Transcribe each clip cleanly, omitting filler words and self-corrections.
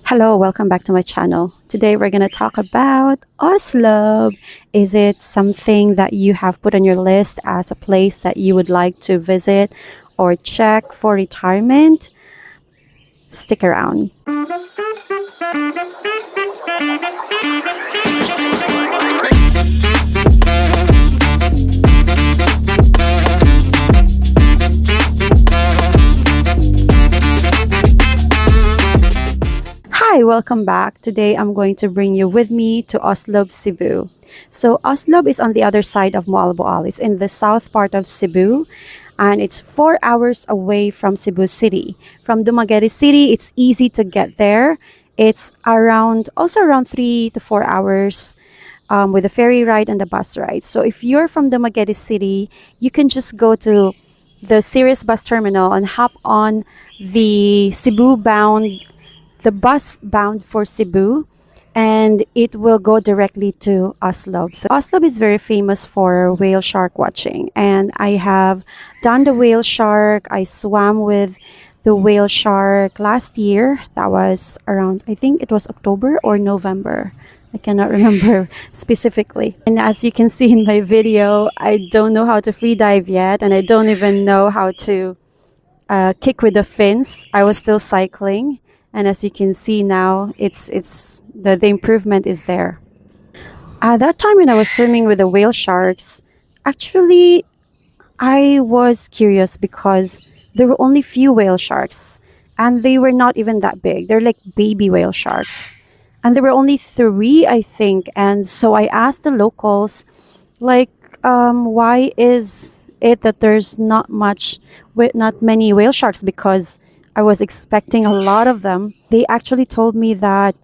Hello, welcome back to my channel. Today we're going to talk about Oslob. Is it something that you have put on your list as a place that you would like to visit or check for retirement? Stick around. Hi, welcome back. Today I'm going to bring you with me to Oslob, Cebu. So Oslob is on the other side of Moalboal. It's in the south part of Cebu, and it's 4 hours away from Cebu City. From Dumaguete City, it's easy to get there. It's around 3 to 4 hours with the ferry ride and the bus ride. So if you're from Dumaguete City, you can just go to the Sirius bus terminal and hop on the bus bound for Cebu, and it will go directly to Oslob. So Oslob is very famous for whale shark watching, and I have done the whale shark. I swam with the whale shark last year. That was around, I think it was October or November. I cannot remember specifically. And as you can see in my video, I don't know how to free dive yet, and I don't even know how to kick with the fins. I was still cycling. And as you can see now, the improvement is there. At that time when I was swimming with the whale sharks, actually I was curious because there were only few whale sharks, and they were not even that big. They're like baby whale sharks. And there were only 3, I think. And so I asked the locals, like, why is it that there's not many whale sharks? Because I was expecting a lot of them. They actually told me that,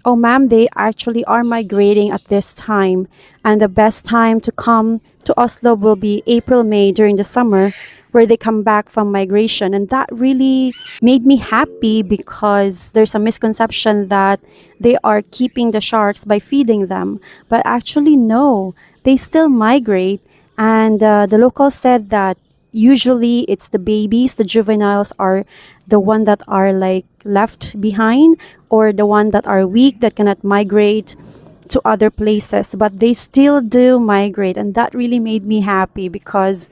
oh ma'am, they actually are migrating at this time, and the best time to come to Oslo will be April, May during the summer, where they come back from migration. And that really made me happy, because there's a misconception that they are keeping the sharks by feeding them, but actually no, they still migrate. And the locals said that usually it's the babies, the juveniles are the one that are like left behind, or the one that are weak that cannot migrate to other places, but they still do migrate. And that really made me happy, because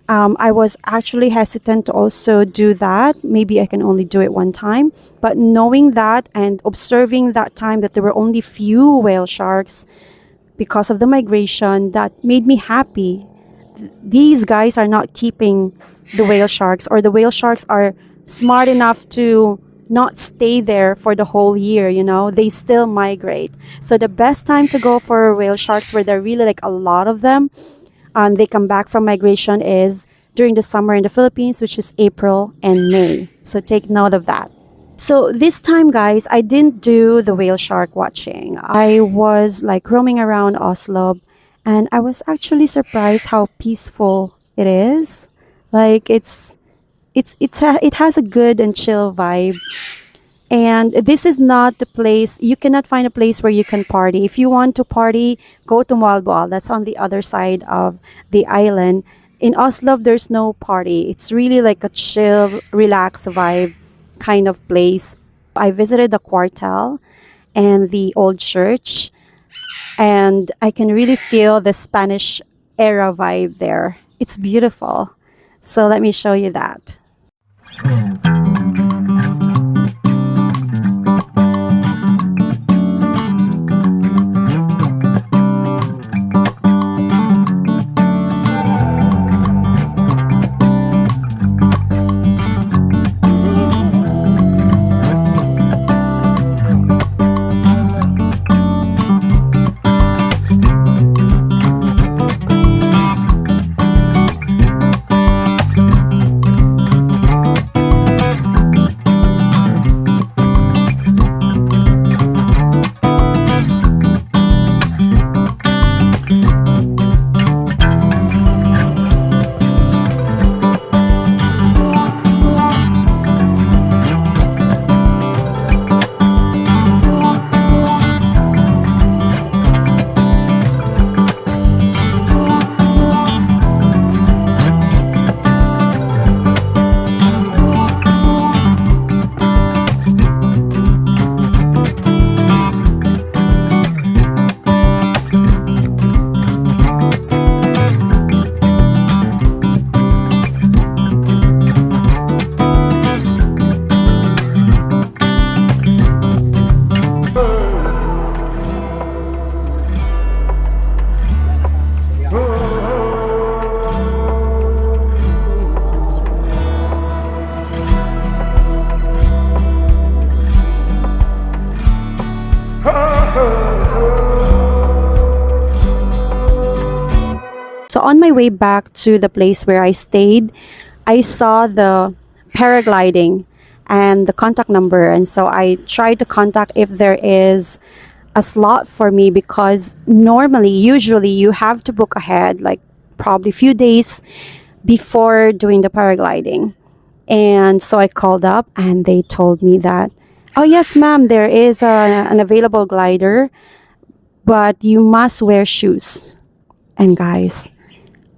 I was actually hesitant to also do that. Maybe I can only do it one time, but knowing that and observing that time that there were only few whale sharks because of the migration, that made me happy. These guys are not keeping the whale sharks, or the whale sharks are smart enough to not stay there for the whole year, they still migrate. So the best time to go for whale sharks, where there are really like a lot of them, and they come back from migration, is during the summer in the Philippines, which is April and May. So take note of that. So this time, guys, I didn't do the whale shark watching. I was like roaming around Oslo, and I was actually surprised how peaceful it is. Like it has a good and chill vibe. And this is not the place, you cannot find a place where you can party. If you want to party, go to Moalboal. That's on the other side of the island. In Oslo, there's no party. It's really like a chill, relaxed vibe kind of place. I visited the quartel and the old church, and I can really feel the Spanish era vibe there. It's beautiful. So let me show you that. So on my way back to the place where I stayed, I saw the paragliding and the contact number. And so I tried to contact if there is a slot for me, because normally, usually, you have to book ahead, like probably a few days before doing the paragliding. And so I called up and they told me that, oh, yes, ma'am, there is an available glider, but you must wear shoes. And guys,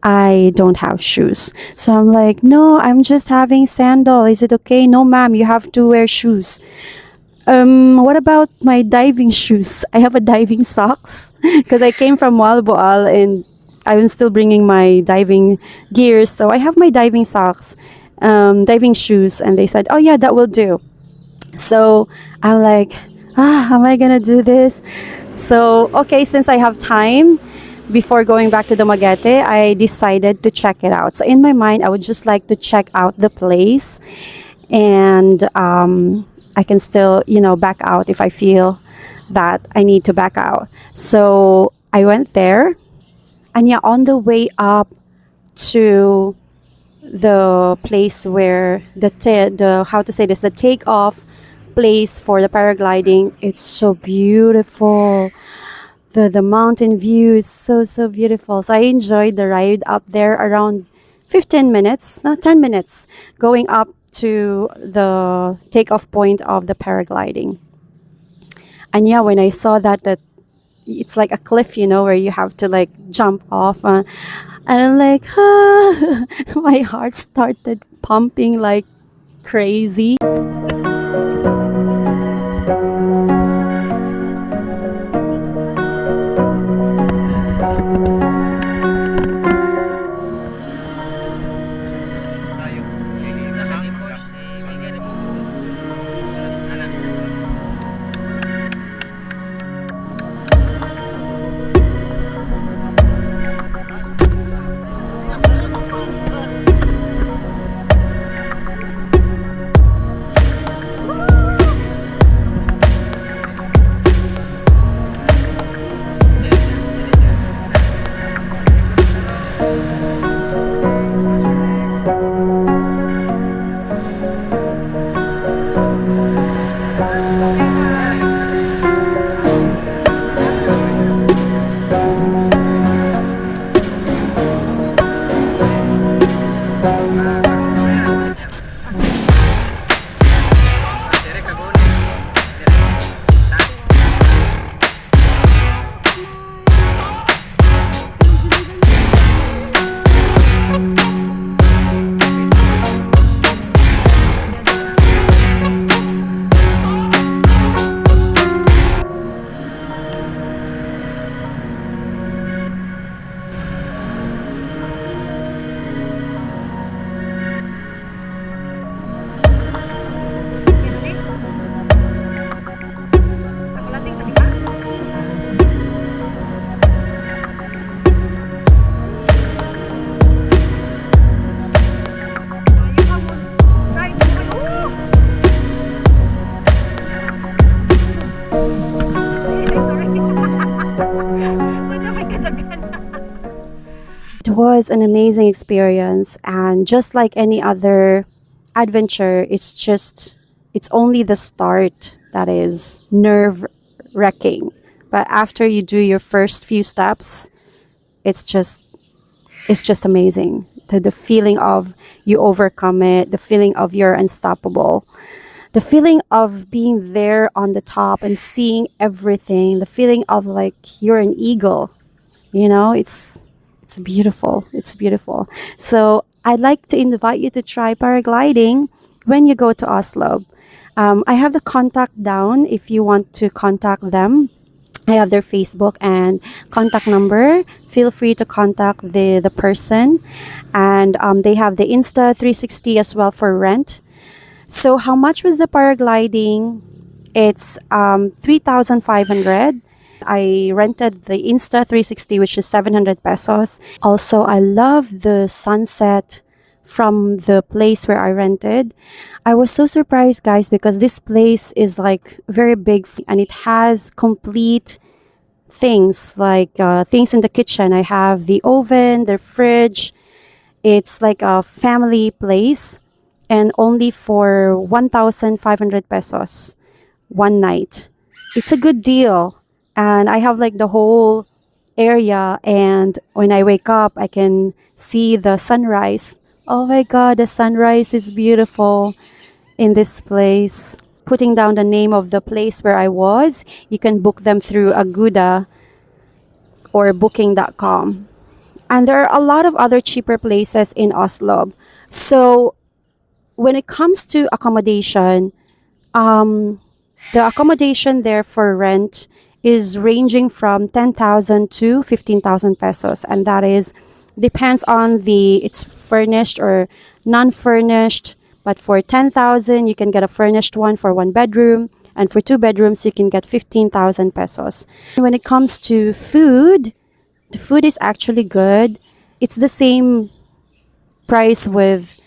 I don't have shoes. So I'm like, no, I'm just having sandal. Is it okay? No, ma'am, you have to wear shoes. What about my diving shoes? I have a diving socks because I came from Walboal and I'm still bringing my diving gears. So I have my diving socks, diving shoes, and they said, oh yeah, that will do. So I'm like, am I gonna do this? So okay, since I have time before going back to Dumaguete, I decided to check it out. So in my mind, I would just like to check out the place, and I can still, back out if I feel that I need to back out. So I went there, and yeah, on the way up to the place where the how to say this, the takeoff place for the paragliding, it's so beautiful. The mountain view is so beautiful. So I enjoyed the ride up there around 15 minutes, no, 10 minutes, going up to the takeoff point of the paragliding. And yeah, when I saw that it's like a cliff, where you have to like jump off, and I'm like, my heart started pumping like crazy. It was an amazing experience, and just like any other adventure, it's only the start that is nerve wracking. But after you do your first few steps, it's just amazing. The feeling of you overcome it, the feeling of you're unstoppable, the feeling of being there on the top and seeing everything, the feeling of like you're an eagle. It's beautiful. It's beautiful. So I'd like to invite you to try paragliding when you go to Oslob. I have the contact down if you want to contact them. I have their Facebook and contact number. Feel free to contact the person. And they have the Insta 360 as well for rent. So how much was the paragliding? It's 3,500. I rented the Insta 360, which is 700 pesos. Also, I love the sunset from the place where I rented. I was so surprised, guys, because this place is like very big and it has complete things like things in the kitchen. I have the oven, the fridge. It's like a family place, and only for 1,500 pesos one night. It's a good deal. And I have like the whole area, and when I wake up, I can see the sunrise. Oh my God, the sunrise is beautiful in this place. Putting down the name of the place where I was, you can book them through Agoda or booking.com. And there are a lot of other cheaper places in Oslo. So when it comes to accommodation, um, the accommodation there for rent is ranging from 10,000 to 15,000 pesos, and that is depends on the it's furnished or non-furnished. But for 10,000, you can get a furnished one for one bedroom, and for two bedrooms, you can get 15,000 pesos. When it comes to food, the food is actually good. It's the same price with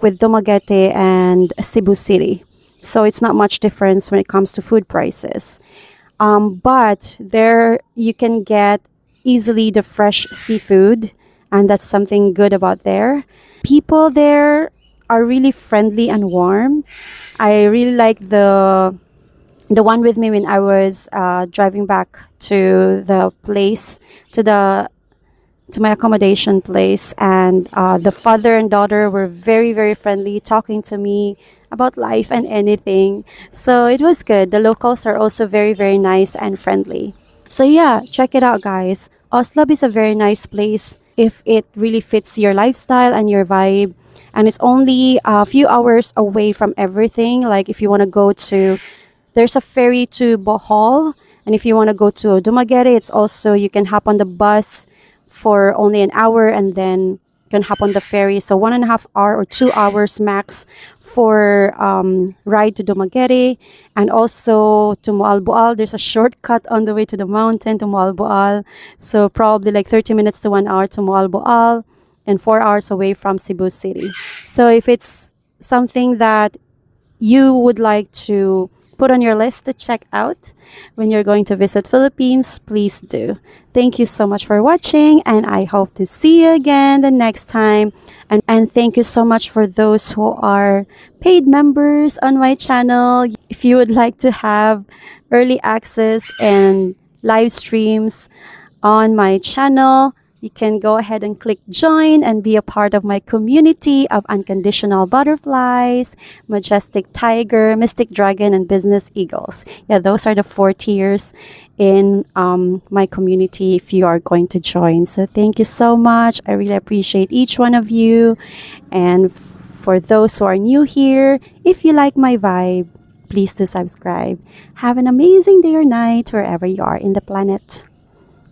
Dumaguete and Cebu City. So it's not much difference when it comes to food prices. But there you can get easily the fresh seafood, and that's something good about there. People there are really friendly and warm. I really like the one with me when I was driving back to the place, to the to my accommodation place, and the father and daughter were very, very friendly, talking to me about life and anything. So it was good. The locals are also very, very nice and friendly. So yeah, check it out, guys. Oslob is a very nice place if it really fits your lifestyle and your vibe. And it's only a few hours away from everything. Like if you want to go to, there's a ferry to Bohol. And if you want to go to Dumaguete, it's also, you can hop on the bus for only an hour, and then you can hop on the ferry. So 1.5 hour or 2 hours max for ride to Dumaguete, and also to Moalboal. There's a shortcut on the way to the mountain to Moalboal. So probably like 30 minutes to 1 hour to Moalboal, and 4 hours away from Cebu City. So if it's something that you would like to put on your list to check out when you're going to visit Philippines, please do. Thank you so much for watching, and I hope to see you again the next time. And thank you so much for those who are paid members on my channel. If you would like to have early access and live streams on my channel, you can go ahead and click join and be a part of my community of unconditional butterflies, majestic tiger, mystic dragon, and business eagles. Yeah, those are the 4 tiers in my community if you are going to join. So thank you so much. I really appreciate each one of you. And for those who are new here, if you like my vibe, please do subscribe. Have an amazing day or night wherever you are in the planet.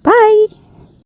Bye!